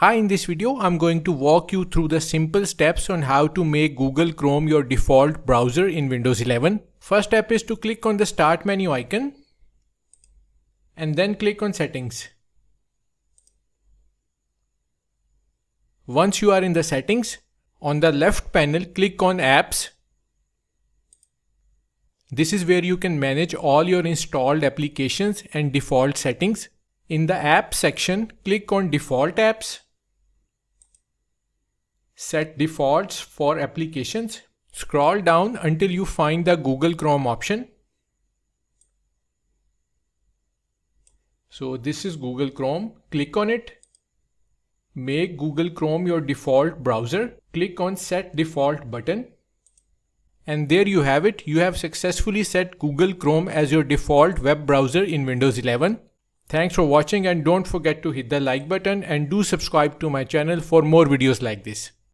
Hi, in this video, I'm going to walk you through the simple steps on how to make Google Chrome your default browser in Windows 11. First step is to click on the Start menu icon and then click on Settings. Once you are in the settings, on the left panel, click on Apps. This is where you can manage all your installed applications and default settings. In the Apps section, click on Default Apps. Set defaults for applications. Scroll down until you find the Google Chrome option. So this is Google Chrome. Click on it. Make Google Chrome your default browser. Click on Set Default button. And there you have it. You have successfully set Google Chrome as your default web browser in Windows 11. Thanks for watching, and don't forget to hit the like button and do subscribe to my channel for more videos like this.